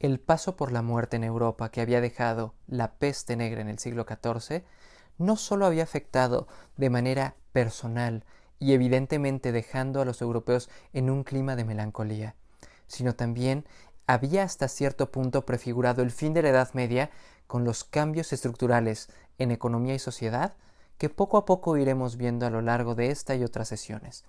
El paso por la muerte en Europa que había dejado la peste negra en el siglo XIV no solo había afectado de manera personal y evidentemente dejando a los europeos en un clima de melancolía, sino también había hasta cierto punto prefigurado el fin de la Edad Media con los cambios estructurales en economía y sociedad que poco a poco iremos viendo a lo largo de esta y otras sesiones.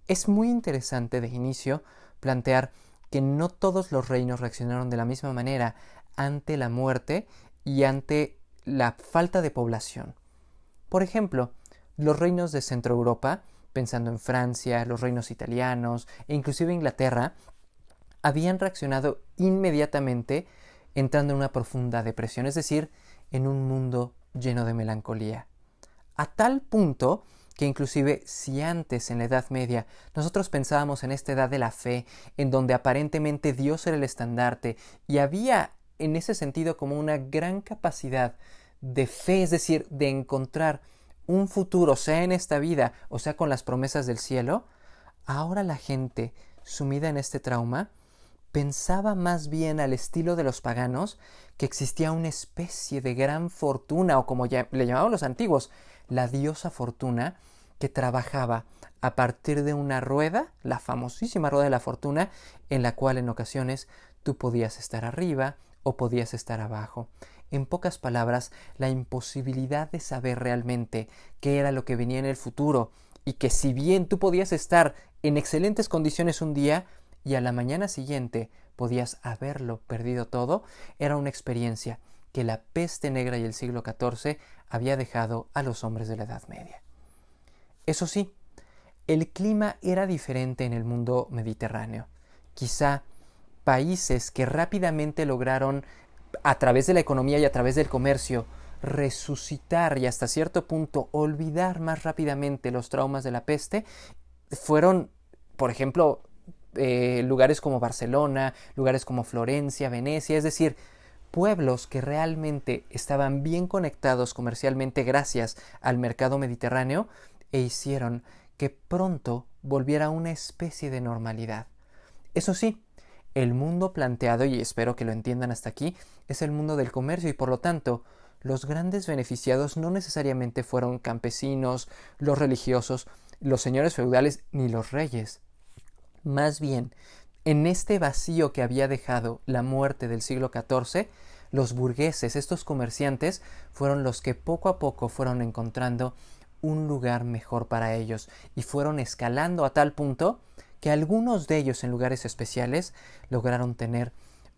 Es muy interesante de inicio plantear que no todos los reinos reaccionaron de la misma manera ante la muerte y ante la falta de población. Por ejemplo, los reinos de Centro Europa, pensando en Francia, los reinos italianos e inclusive Inglaterra, habían reaccionado inmediatamente entrando en una profunda depresión, es decir, en un mundo lleno de melancolía. A tal punto que inclusive si antes en la Edad Media nosotros pensábamos en esta edad de la fe, en donde aparentemente Dios era el estandarte y había en ese sentido como una gran capacidad de fe, es decir, de encontrar un futuro, sea en esta vida o sea con las promesas del cielo, ahora la gente sumida en este trauma pensaba más bien al estilo de los paganos que existía una especie de gran fortuna, o como ya le llamaban los antiguos, la diosa fortuna, que trabajaba a partir de una rueda, la famosísima rueda de la fortuna, en la cual en ocasiones tú podías estar arriba o podías estar abajo. En pocas palabras, la imposibilidad de saber realmente qué era lo que venía en el futuro, y que si bien tú podías estar en excelentes condiciones un día, y a la mañana siguiente podías haberlo perdido todo, era una experiencia que la peste negra y el siglo XIV había dejado a los hombres de la Edad Media. Eso sí, el clima era diferente en el mundo mediterráneo. Quizá países que rápidamente lograron, a través de la economía y a través del comercio, resucitar y hasta cierto punto olvidar más rápidamente los traumas de la peste, fueron, por ejemplo, lugares como Barcelona, lugares como Florencia, Venecia, es decir, pueblos que realmente estaban bien conectados comercialmente gracias al mercado mediterráneo e hicieron que pronto volviera una especie de normalidad. Eso sí, el mundo planteado, y espero que lo entiendan hasta aquí, es el mundo del comercio y por lo tanto los grandes beneficiados no necesariamente fueron campesinos, los religiosos, los señores feudales ni los reyes. Más bien, en este vacío que había dejado la muerte del siglo XIV, los burgueses, estos comerciantes, fueron los que poco a poco fueron encontrando un lugar mejor para ellos y fueron escalando a tal punto que algunos de ellos en lugares especiales lograron tener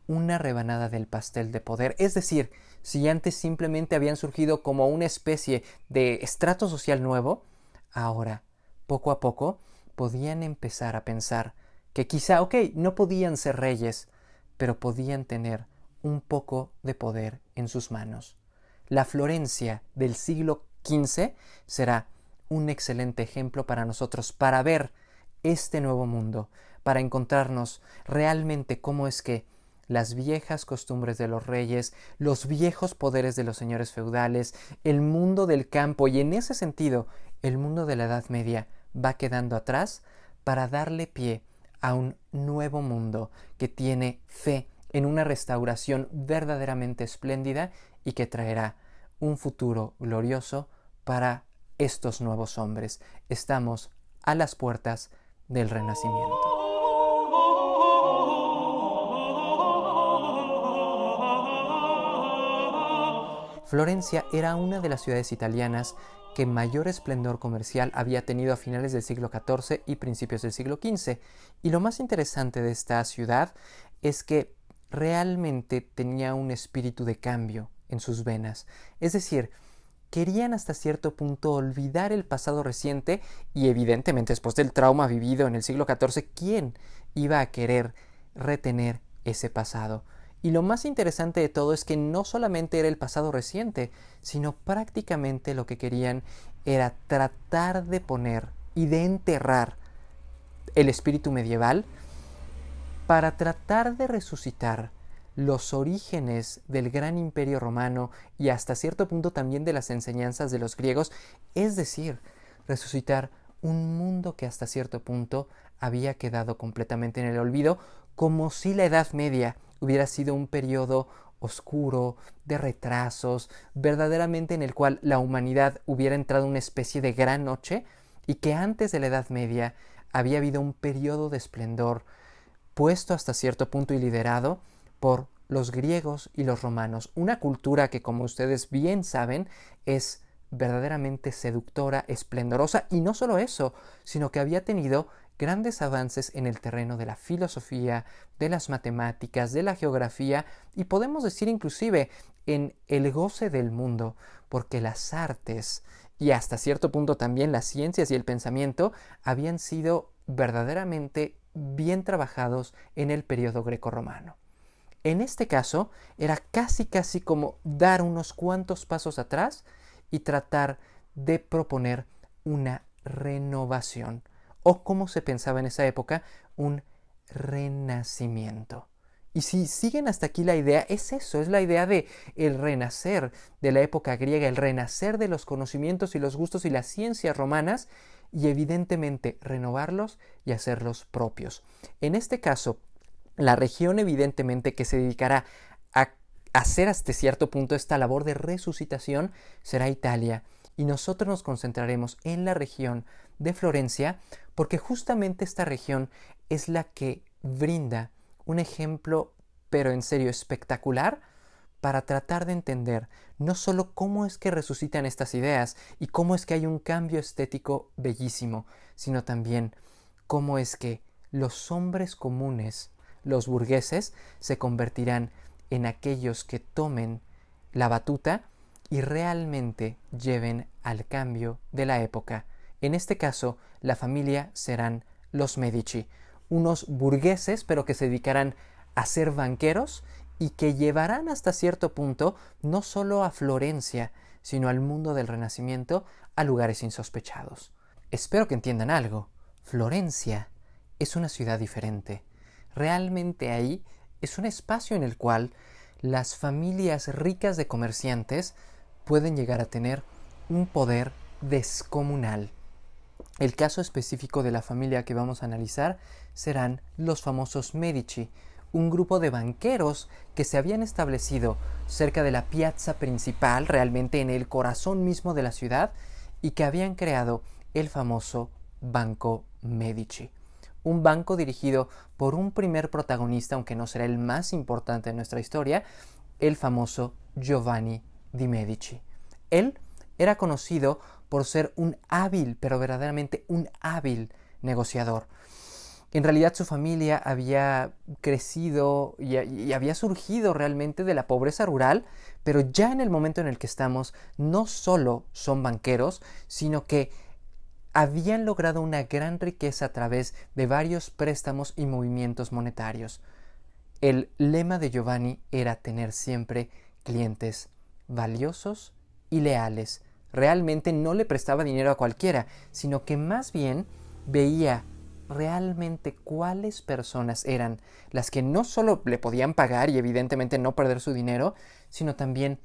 una rebanada del pastel de poder. Es decir, si antes simplemente habían surgido como una especie de estrato social nuevo, ahora, poco a poco, podían empezar a pensar que quizá, no podían ser reyes, pero podían tener un poco de poder en sus manos. La Florencia del siglo XV será un excelente ejemplo para nosotros, para ver este nuevo mundo, para encontrarnos realmente cómo es que las viejas costumbres de los reyes, los viejos poderes de los señores feudales, el mundo del campo y en ese sentido el mundo de la Edad Media va quedando atrás para darle pie a un nuevo mundo que tiene fe en una restauración verdaderamente espléndida y que traerá un futuro glorioso para estos nuevos hombres. Estamos a las puertas del Renacimiento. Florencia era una de las ciudades italianas que mayor esplendor comercial había tenido a finales del siglo XIV y principios del siglo XV. Y lo más interesante de esta ciudad es que realmente tenía un espíritu de cambio en sus venas. Es decir, querían hasta cierto punto olvidar el pasado reciente y evidentemente después del trauma vivido en el siglo XIV, ¿quién iba a querer retener ese pasado? Y lo más interesante de todo es que no solamente era el pasado reciente, sino prácticamente lo que querían era tratar de poner y de enterrar el espíritu medieval para tratar de resucitar los orígenes del gran imperio romano y hasta cierto punto también de las enseñanzas de los griegos, es decir, resucitar un mundo que hasta cierto punto había quedado completamente en el olvido, como si la Edad Media hubiera sido un periodo oscuro, de retrasos, verdaderamente en el cual la humanidad hubiera entrado en una especie de gran noche, y que antes de la Edad Media había habido un periodo de esplendor puesto hasta cierto punto y liderado por los griegos y los romanos, una cultura que, como ustedes bien saben, es verdaderamente seductora, esplendorosa, y no solo eso, sino que había tenido grandes avances en el terreno de la filosofía, de las matemáticas, de la geografía, y podemos decir inclusive en el goce del mundo, porque las artes y hasta cierto punto también las ciencias y el pensamiento habían sido verdaderamente bien trabajados en el periodo grecorromano. En este caso, era casi como dar unos cuantos pasos atrás y tratar de proponer una renovación, o como se pensaba en esa época, un renacimiento. Y si siguen hasta aquí, la idea es eso, es la idea de el renacer de la época griega, el renacer de los conocimientos y los gustos y las ciencias romanas, y evidentemente renovarlos y hacerlos propios. En este caso, la región evidentemente que se dedicará a hacer hasta cierto punto esta labor de resucitación será Italia, y nosotros nos concentraremos en la región de Florencia, porque justamente esta región es la que brinda un ejemplo, pero en serio espectacular, para tratar de entender no solo cómo es que resucitan estas ideas y cómo es que hay un cambio estético bellísimo, sino también cómo es que los hombres comunes, los burgueses, se convertirán en aquellos que tomen la batuta y realmente lleven al cambio de la época. En este caso, la familia serán los Medici, unos burgueses, pero que se dedicarán a ser banqueros y que llevarán hasta cierto punto no solo a Florencia, sino al mundo del Renacimiento a lugares insospechados. Espero que entiendan algo. Florencia es una ciudad diferente. Realmente ahí es un espacio en el cual las familias ricas de comerciantes pueden llegar a tener un poder descomunal. El caso específico de la familia que vamos a analizar serán los famosos Medici, un grupo de banqueros que se habían establecido cerca de la piazza principal, realmente en el corazón mismo de la ciudad, y que habían creado el famoso Banco Medici. Un banco dirigido por un primer protagonista, aunque no será el más importante de nuestra historia, el famoso Giovanni di Medici. Él era conocido por ser un hábil, pero verdaderamente un hábil negociador. En realidad su familia había crecido y había surgido realmente de la pobreza rural, pero ya en el momento en el que estamos no solo son banqueros, sino que habían logrado una gran riqueza a través de varios préstamos y movimientos monetarios. El lema de Giovanni era tener siempre clientes valiosos y leales. Realmente no le prestaba dinero a cualquiera, sino que más bien veía realmente cuáles personas eran las que no solo le podían pagar y evidentemente no perder su dinero, sino también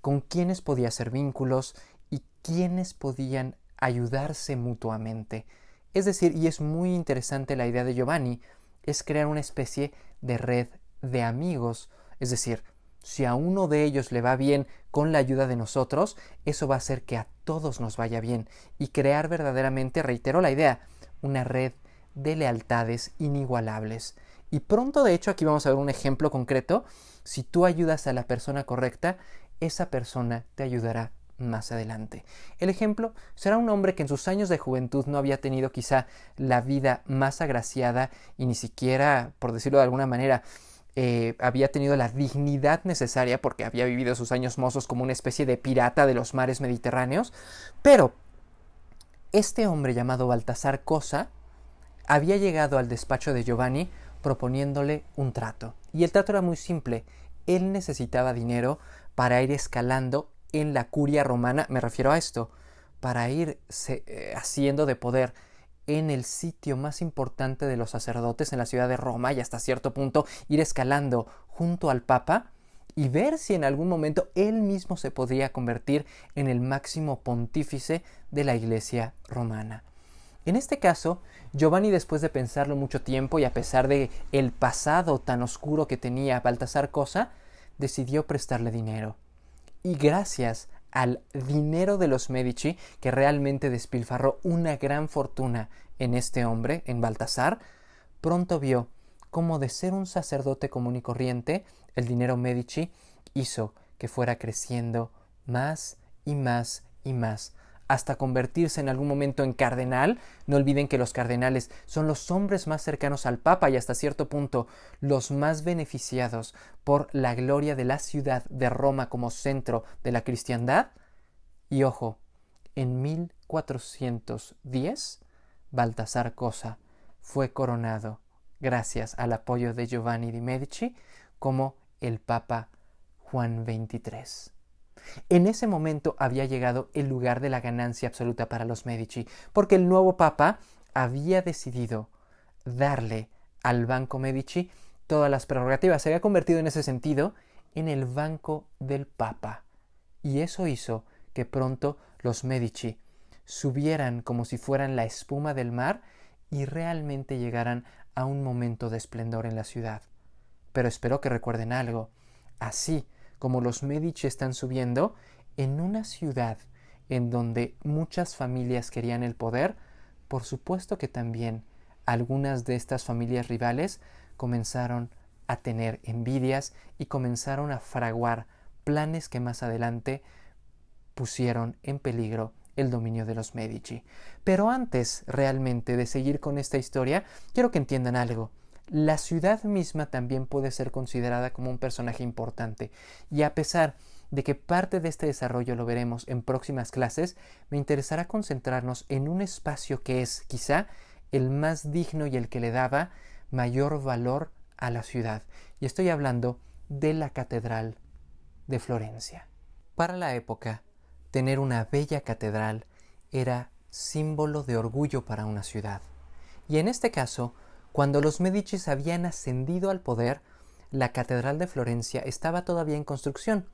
con quiénes podía hacer vínculos y quiénes podían ayudarse mutuamente. Es decir, y es muy interesante la idea de Giovanni, es crear una especie de red de amigos. Es decir, si a uno de ellos le va bien con la ayuda de nosotros, eso va a hacer que a todos nos vaya bien y crear verdaderamente, reitero la idea, una red de lealtades inigualables. Y pronto, de hecho, aquí vamos a ver un ejemplo concreto. Si tú ayudas a la persona correcta, esa persona te ayudará más adelante. El ejemplo será un hombre que en sus años de juventud no había tenido quizá la vida más agraciada y ni siquiera, por decirlo de alguna manera, había tenido la dignidad necesaria porque había vivido sus años mozos como una especie de pirata de los mares mediterráneos. Pero este hombre llamado Baltasar Cosa había llegado al despacho de Giovanni proponiéndole un trato. Y el trato era muy simple. Él necesitaba dinero para ir escalando en la curia romana, me refiero a esto, para ir haciendo de poder en el sitio más importante de los sacerdotes en la ciudad de Roma y hasta cierto punto ir escalando junto al Papa y ver si en algún momento él mismo se podría convertir en el máximo pontífice de la Iglesia romana. En este caso, Giovanni, después de pensarlo mucho tiempo y a pesar de el pasado tan oscuro que tenía Baltasar Cosa, decidió prestarle dinero. Y gracias al dinero de los Medici, que realmente despilfarró una gran fortuna en este hombre, en Baltasar, pronto vio cómo de ser un sacerdote común y corriente, el dinero Medici hizo que fuera creciendo más y más y más, hasta convertirse en algún momento en cardenal. No olviden que los cardenales son los hombres más cercanos al Papa y hasta cierto punto los más beneficiados por la gloria de la ciudad de Roma como centro de la cristiandad. Y ojo, en 1410 Baltasar Cosa fue coronado, gracias al apoyo de Giovanni de Medici, como el Papa Juan XXIII. En ese momento había llegado el lugar de la ganancia absoluta para los Medici, porque el nuevo Papa había decidido darle al Banco Medici todas las prerrogativas. Se había convertido en ese sentido en el Banco del Papa. Y eso hizo que pronto los Medici subieran como si fueran la espuma del mar y realmente llegaran a un momento de esplendor en la ciudad. Pero espero que recuerden algo. Así como los Medici están subiendo, en una ciudad en donde muchas familias querían el poder, por supuesto que también algunas de estas familias rivales comenzaron a tener envidias y comenzaron a fraguar planes que más adelante pusieron en peligro el dominio de los Medici. Pero antes realmente de seguir con esta historia, quiero que entiendan algo. La ciudad misma también puede ser considerada como un personaje importante, y a pesar de que parte de este desarrollo lo veremos en próximas clases, me interesará concentrarnos en un espacio que es quizá el más digno y el que le daba mayor valor a la ciudad, y estoy hablando de la Catedral de Florencia. Para la época, tener una bella catedral era símbolo de orgullo para una ciudad, y en este caso, cuando los Médicis habían ascendido al poder, la Catedral de Florencia estaba todavía en construcción.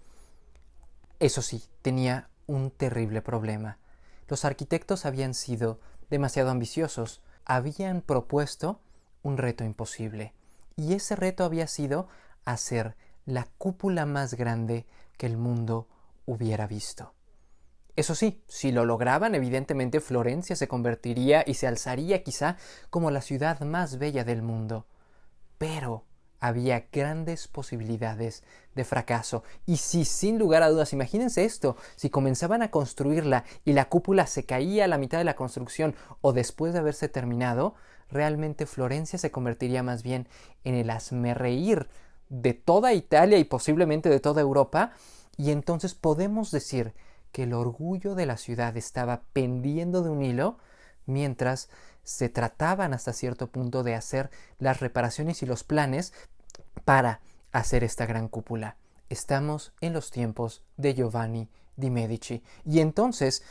Eso sí, tenía un terrible problema. Los arquitectos habían sido demasiado ambiciosos, habían propuesto un reto imposible, y ese reto había sido hacer la cúpula más grande que el mundo hubiera visto. Eso sí, si lo lograban, evidentemente Florencia se convertiría y se alzaría quizá como la ciudad más bella del mundo. Pero había grandes posibilidades de fracaso. Y si, sin lugar a dudas, imagínense esto, si comenzaban a construirla y la cúpula se caía a la mitad de la construcción o después de haberse terminado, realmente Florencia se convertiría más bien en el hazmerreír de toda Italia y posiblemente de toda Europa, y entonces podemos decir que el orgullo de la ciudad estaba pendiendo de un hilo mientras se trataban hasta cierto punto de hacer las reparaciones y los planes para hacer esta gran cúpula. Estamos en los tiempos de Giovanni de Medici, y entonces,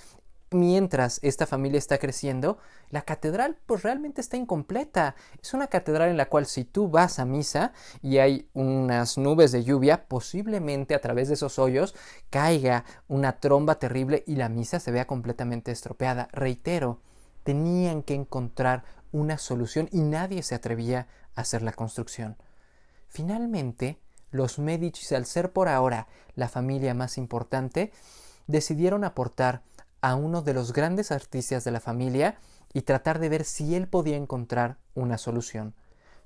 mientras esta familia está creciendo, la catedral pues realmente está incompleta. Es una catedral en la cual si tú vas a misa y hay unas nubes de lluvia, posiblemente a través de esos hoyos caiga una tromba terrible y la misa se vea completamente estropeada. Reitero, tenían que encontrar una solución y nadie se atrevía a hacer la construcción. Finalmente, los Medici, al ser por ahora la familia más importante, decidieron aportar a uno de los grandes artistas de la familia y tratar de ver si él podía encontrar una solución.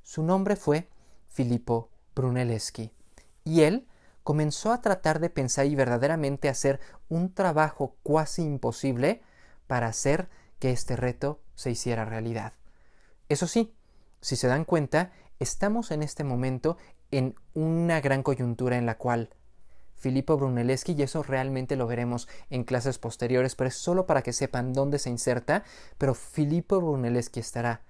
Su nombre fue Filippo Brunelleschi, y él comenzó a tratar de pensar y verdaderamente hacer un trabajo cuasi imposible para hacer que este reto se hiciera realidad. Eso sí, si se dan cuenta, estamos en este momento en una gran coyuntura en la cual Filippo Brunelleschi, y eso realmente lo veremos en clases posteriores, pero es solo para que sepan dónde se inserta, pero Filippo Brunelleschi estará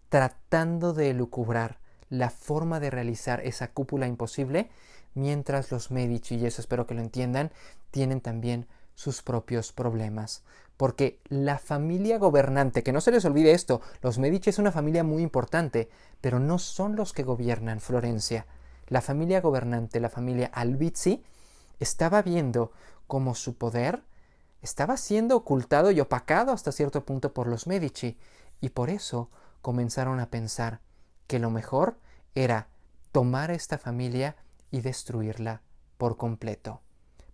tratando de elucubrar la forma de realizar esa cúpula imposible, mientras los Medici, y eso espero que lo entiendan, tienen también sus propios problemas. Porque la familia gobernante, que no se les olvide esto, los Medici es una familia muy importante, pero no son los que gobiernan Florencia. La familia gobernante, la familia Albizzi, estaba viendo cómo su poder estaba siendo ocultado y opacado hasta cierto punto por los Medici, y por eso comenzaron a pensar que lo mejor era tomar a esta familia y destruirla por completo.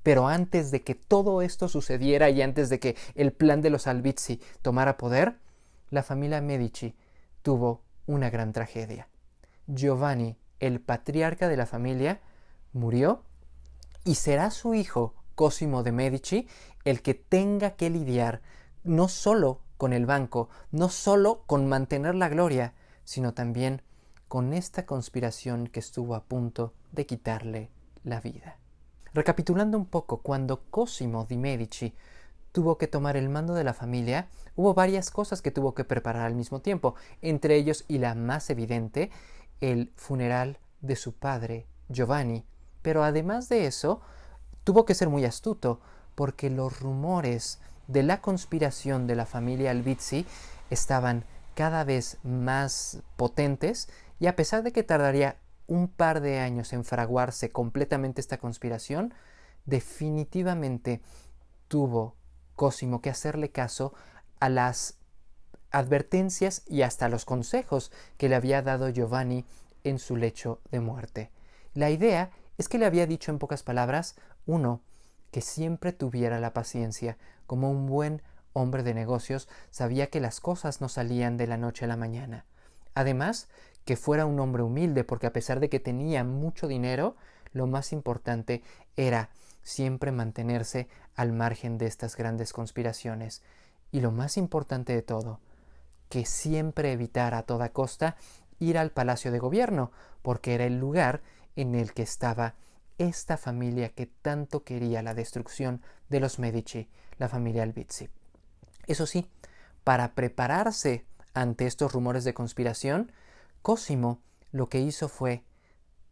Pero antes de que todo esto sucediera y antes de que el plan de los Albizzi tomara poder, la familia Medici tuvo una gran tragedia. Giovanni, el patriarca de la familia, murió y será su hijo, Cosimo de Medici, el que tenga que lidiar no solo con el banco, no solo con mantener la gloria, sino también con esta conspiración que estuvo a punto de quitarle la vida. Recapitulando un poco, cuando Cosimo de Medici tuvo que tomar el mando de la familia, hubo varias cosas que tuvo que preparar al mismo tiempo, entre ellos, y la más evidente, el funeral de su padre, Giovanni. Pero además de eso, tuvo que ser muy astuto, porque los rumores de la conspiración de la familia Albizzi estaban cada vez más potentes, y a pesar de que tardaría un par de años en fraguarse completamente esta conspiración, definitivamente tuvo Cosimo que hacerle caso a las advertencias y hasta los consejos que le había dado Giovanni en su lecho de muerte. La idea es que le había dicho en pocas palabras, uno, que siempre tuviera la paciencia. Como un buen hombre de negocios, sabía que las cosas no salían de la noche a la mañana. Además, que fuera un hombre humilde, porque a pesar de que tenía mucho dinero, lo más importante era siempre mantenerse al margen de estas grandes conspiraciones. Y lo más importante de todo, que siempre evitara a toda costa ir al Palacio de Gobierno, porque era el lugar en el que estaba esta familia que tanto quería la destrucción de los Medici, la familia Albizzi. Eso sí, para prepararse ante estos rumores de conspiración, Cosimo lo que hizo fue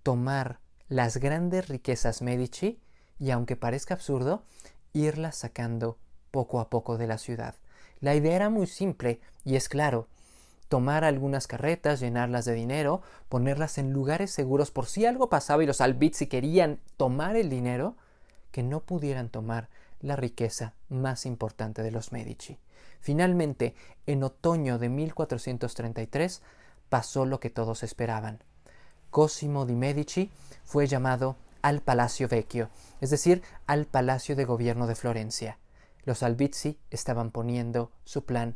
tomar las grandes riquezas Medici y, aunque parezca absurdo, irlas sacando poco a poco de la ciudad. La idea era muy simple y es claro: tomar algunas carretas, llenarlas de dinero, ponerlas en lugares seguros por si algo pasaba y los Albizzi querían tomar el dinero, que no pudieran tomar la riqueza más importante de los Medici. Finalmente, en otoño de 1433, pasó lo que todos esperaban. Cosimo de Medici fue llamado al Palacio Vecchio, es decir, al Palacio de Gobierno de Florencia. Los Albizzi estaban poniendo su plan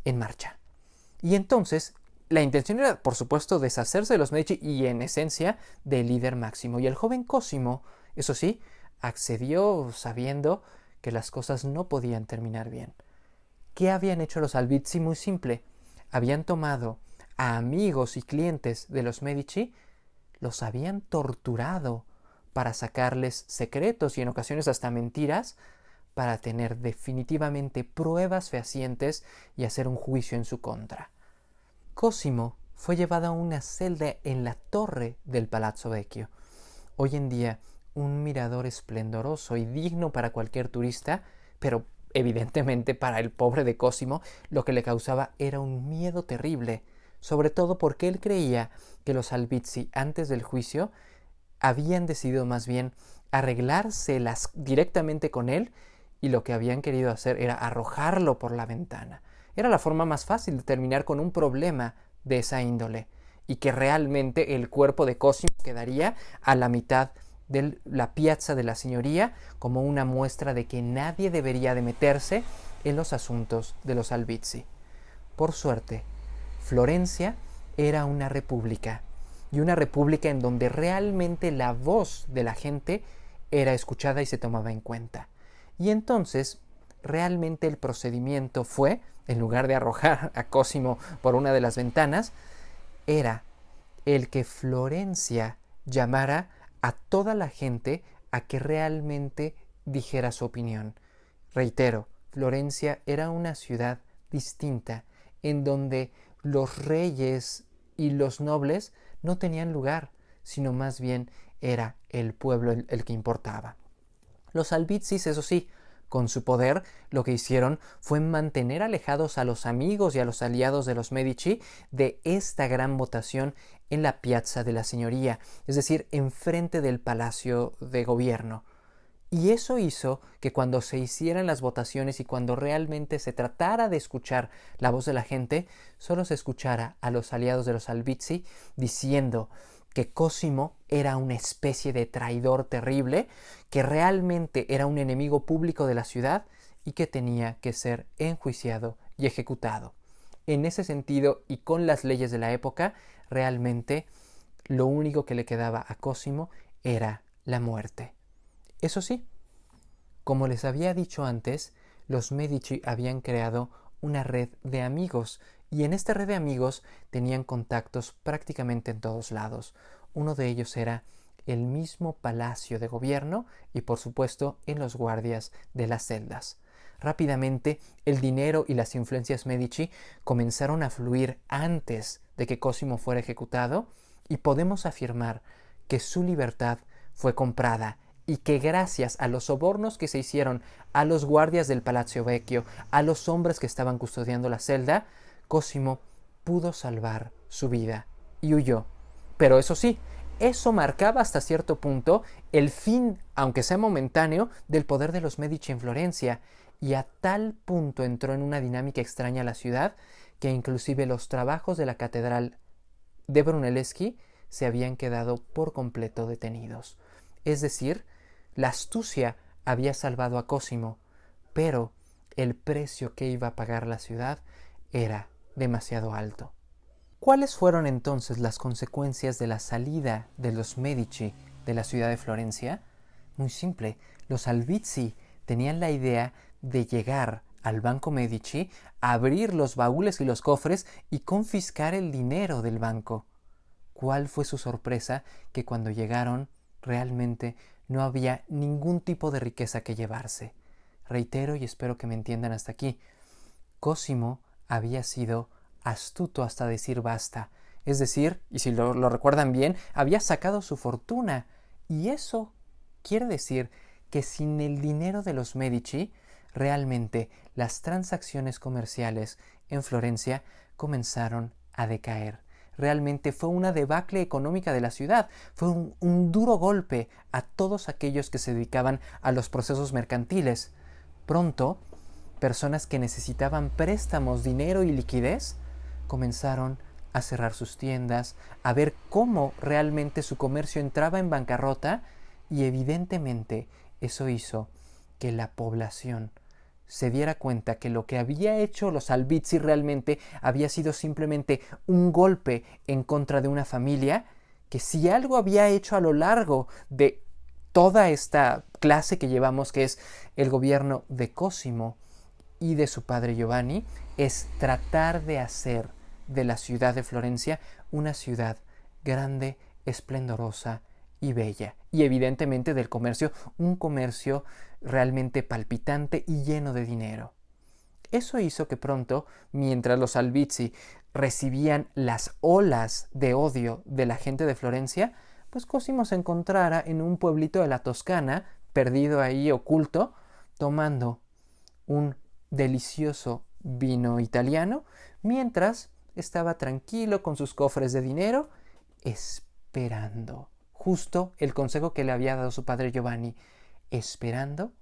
en marcha. Y entonces, la intención era, por supuesto, deshacerse de los Medici y, en esencia, del líder máximo. Y el joven Cosimo, eso sí, accedió sabiendo que las cosas no podían terminar bien. ¿Qué habían hecho los Albizzi? Muy simple. Habían tomado a amigos y clientes de los Medici, los habían torturado para sacarles secretos y en ocasiones hasta mentiras, para tener definitivamente pruebas fehacientes y hacer un juicio en su contra. Cosimo fue llevado a una celda en la torre del Palazzo Vecchio. Hoy en día, un mirador esplendoroso y digno para cualquier turista, pero evidentemente para el pobre de Cosimo lo que le causaba era un miedo terrible, sobre todo porque él creía que los Albizzi, antes del juicio, habían decidido más bien arreglárselas directamente con él, y lo que habían querido hacer era arrojarlo por la ventana. Era la forma más fácil de terminar con un problema de esa índole, y que realmente el cuerpo de Cosimo quedaría a la mitad de la Piazza de la Signoria, como una muestra de que nadie debería de meterse en los asuntos de los Albizzi. Por suerte, Florencia era una república, y una república en donde realmente la voz de la gente era escuchada y se tomaba en cuenta. Y entonces, realmente el procedimiento fue, en lugar de arrojar a Cosimo por una de las ventanas, era el que Florencia llamara a toda la gente a que realmente dijera su opinión. Reitero, Florencia era una ciudad distinta, en donde los reyes y los nobles no tenían lugar, sino más bien era el pueblo el que importaba. Los Albizzis, eso sí, con su poder, lo que hicieron fue mantener alejados a los amigos y a los aliados de los Medici de esta gran votación en la Piazza de la Signoria, es decir, enfrente del Palacio de Gobierno. Y eso hizo que cuando se hicieran las votaciones y cuando realmente se tratara de escuchar la voz de la gente, solo se escuchara a los aliados de los Albizzi diciendo que Cosimo era una especie de traidor terrible, que realmente era un enemigo público de la ciudad y que tenía que ser enjuiciado y ejecutado. En ese sentido, y con las leyes de la época, realmente lo único que le quedaba a Cosimo era la muerte. Eso sí, como les había dicho antes, los Medici habían creado una red de amigos y en esta red de amigos tenían contactos prácticamente en todos lados. Uno de ellos era el mismo palacio de gobierno y por supuesto en los guardias de las celdas. Rápidamente el dinero y las influencias Medici comenzaron a fluir antes de que Cosimo fuera ejecutado y podemos afirmar que su libertad fue comprada y que gracias a los sobornos que se hicieron a los guardias del Palazzo Vecchio, a los hombres que estaban custodiando la celda, Cosimo pudo salvar su vida y huyó. Pero eso sí, eso marcaba hasta cierto punto el fin, aunque sea momentáneo, del poder de los Medici en Florencia, y a tal punto entró en una dinámica extraña la ciudad que inclusive los trabajos de la catedral de Brunelleschi se habían quedado por completo detenidos. Es decir, la astucia había salvado a Cosimo, pero el precio que iba a pagar la ciudad era demasiado alto. ¿Cuáles fueron entonces las consecuencias de la salida de los Medici de la ciudad de Florencia? Muy simple, los Albizzi tenían la idea de llegar al Banco Medici, abrir los baúles y los cofres y confiscar el dinero del banco. ¿Cuál fue su sorpresa? Que cuando llegaron realmente no había ningún tipo de riqueza que llevarse. Reitero y espero que me entiendan hasta aquí. Cosimo había sido astuto hasta decir basta. Es decir, y si lo recuerdan bien, había sacado su fortuna. Y eso quiere decir que sin el dinero de los Medici, realmente las transacciones comerciales en Florencia comenzaron a decaer. Realmente fue una debacle económica de la ciudad, fue un duro golpe a todos aquellos que se dedicaban a los procesos mercantiles. Pronto, personas que necesitaban préstamos, dinero y liquidez, comenzaron a cerrar sus tiendas, a ver cómo realmente su comercio entraba en bancarrota y evidentemente eso hizo que la población se diera cuenta que lo que había hecho los Albizzi realmente había sido simplemente un golpe en contra de una familia que si algo había hecho a lo largo de toda esta clase que llevamos, que es el gobierno de Cosimo y de su padre Giovanni, es tratar de hacer de la ciudad de Florencia una ciudad grande, esplendorosa y bella. Y evidentemente del comercio, un comercio realmente palpitante y lleno de dinero. Eso hizo que pronto, mientras los Albizzi recibían las olas de odio de la gente de Florencia, pues Cosimo se encontrara en un pueblito de la Toscana, perdido ahí, oculto, tomando un delicioso vino italiano, mientras estaba tranquilo con sus cofres de dinero, esperando justo el consejo que le había dado su padre Giovanni, esperando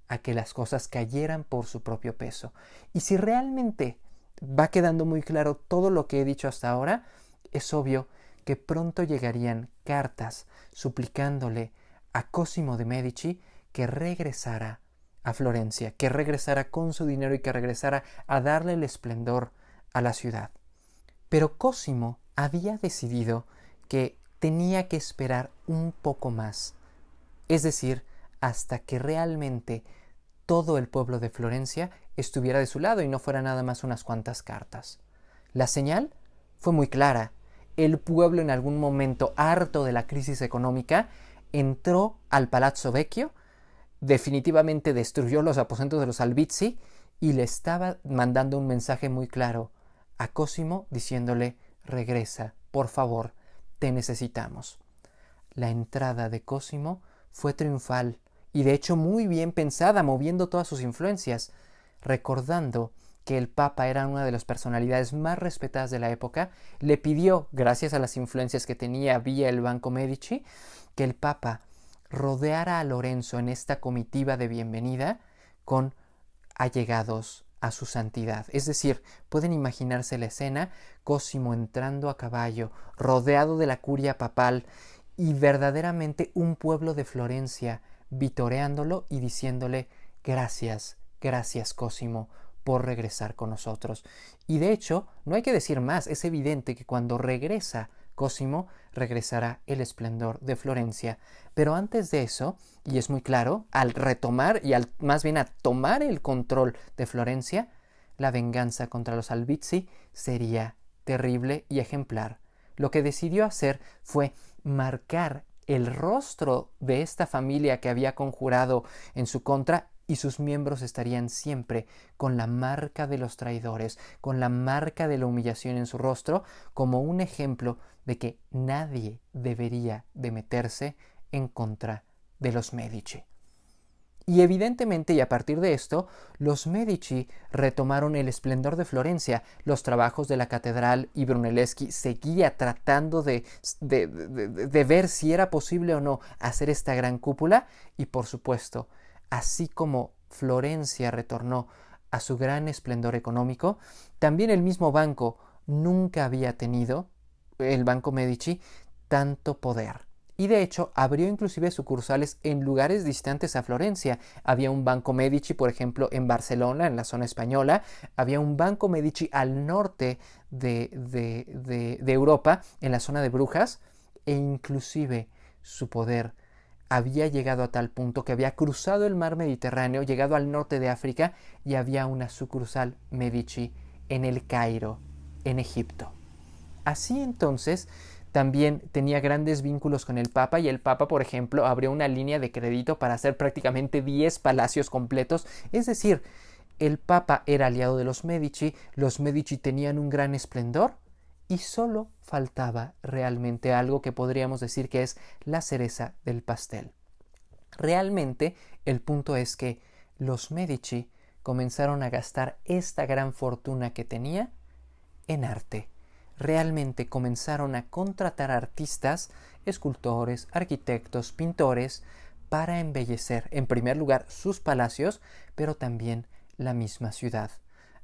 a que las cosas cayeran por su propio peso. Y si realmente va quedando muy claro todo lo que he dicho hasta ahora, es obvio que pronto llegarían cartas suplicándole a Cosimo de Medici que regresara a Florencia, que regresara con su dinero y que regresara a darle el esplendor a la ciudad. Pero Cosimo había decidido que tenía que esperar un poco más, es decir, hasta que realmente todo el pueblo de Florencia estuviera de su lado y no fuera nada más unas cuantas cartas. La señal fue muy clara. El pueblo en algún momento, harto de la crisis económica, entró al Palazzo Vecchio, definitivamente destruyó los aposentos de los Albizzi y le estaba mandando un mensaje muy claro a Cosimo diciéndole: regresa, por favor, te necesitamos. La entrada de Cosimo fue triunfal y de hecho muy bien pensada, moviendo todas sus influencias, recordando que el Papa era una de las personalidades más respetadas de la época. Le pidió, gracias a las influencias que tenía vía el Banco Medici, que el Papa rodeara a Lorenzo en esta comitiva de bienvenida con allegados a su santidad. Es decir, pueden imaginarse la escena, Cosimo entrando a caballo, rodeado de la curia papal y verdaderamente un pueblo de Florencia vitoreándolo y diciéndole gracias, gracias Cosimo por regresar con nosotros. Y de hecho, no hay que decir más, es evidente que cuando regresa Cosimo, regresará el esplendor de Florencia. Pero antes de eso, y es muy claro, al retomar y más bien a tomar el control de Florencia, la venganza contra los Albizzi sería terrible y ejemplar. Lo que decidió hacer fue marcar el rostro de esta familia que había conjurado en su contra, y sus miembros estarían siempre con la marca de los traidores, con la marca de la humillación en su rostro, como un ejemplo de que nadie debería de meterse en contra de los Medici. Y evidentemente, y a partir de esto, los Medici retomaron el esplendor de Florencia. Los trabajos de la catedral y Brunelleschi seguía tratando de ver si era posible o no hacer esta gran cúpula. Y por supuesto, así como Florencia retornó a su gran esplendor económico, también el mismo banco nunca había tenido, el Banco Medici, tanto poder. Y de hecho abrió inclusive sucursales en lugares distantes a Florencia. Había un Banco Medici, por ejemplo, en Barcelona, en la zona española. Había un Banco Medici al norte de Europa, en la zona de Brujas. E inclusive su poder había llegado a tal punto que había cruzado el mar Mediterráneo, llegado al norte de África, y había una sucursal Medici en el Cairo, en Egipto. Así entonces, también tenía grandes vínculos con el Papa, y el Papa, por ejemplo, abrió una línea de crédito para hacer prácticamente 10 palacios completos. Es decir, el Papa era aliado de los Medici tenían un gran esplendor, y solo faltaba realmente algo que podríamos decir que es la cereza del pastel. Realmente el punto es que los Medici comenzaron a gastar esta gran fortuna que tenía en arte. Realmente comenzaron a contratar artistas, escultores, arquitectos, pintores, para embellecer, en primer lugar, sus palacios, pero también la misma ciudad.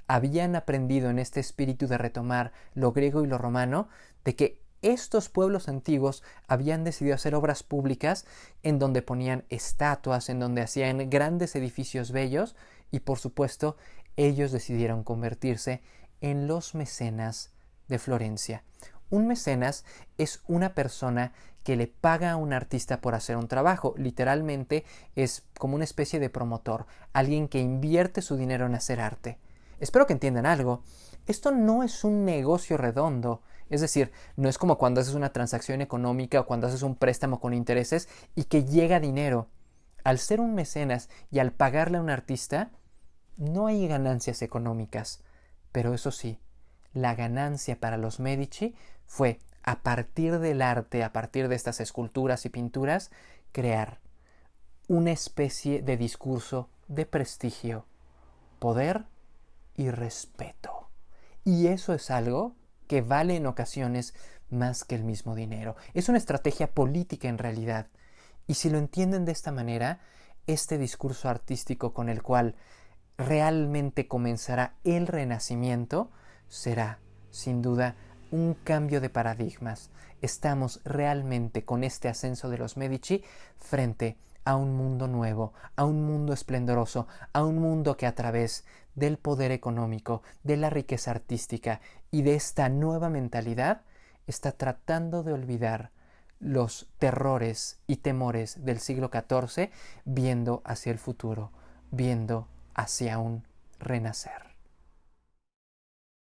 Habían aprendido en este espíritu de retomar lo griego y lo romano, de que estos pueblos antiguos habían decidido hacer obras públicas en donde ponían estatuas, en donde hacían grandes edificios bellos, y por supuesto ellos decidieron convertirse en los mecenas de Florencia. Un mecenas es una persona que le paga a un artista por hacer un trabajo. Literalmente es como una especie de promotor, alguien que invierte su dinero en hacer arte. Espero que entiendan algo. Esto no es un negocio redondo. Es decir, no es como cuando haces una transacción económica o cuando haces un préstamo con intereses y que llega dinero. Al ser un mecenas y al pagarle a un artista, no hay ganancias económicas. Pero eso sí, la ganancia para los Medici fue, a partir del arte, a partir de estas esculturas y pinturas, crear una especie de discurso de prestigio, poder y respeto. Y eso es algo que vale en ocasiones más que el mismo dinero. Es una estrategia política en realidad. Y si lo entienden de esta manera, este discurso artístico con el cual realmente comenzará el Renacimiento será, sin duda, un cambio de paradigmas. Estamos realmente con este ascenso de los Medici frente a un mundo nuevo, a un mundo esplendoroso, a un mundo que a través del poder económico, de la riqueza artística y de esta nueva mentalidad está tratando de olvidar los terrores y temores del siglo XIV, viendo hacia el futuro, viendo hacia un renacer.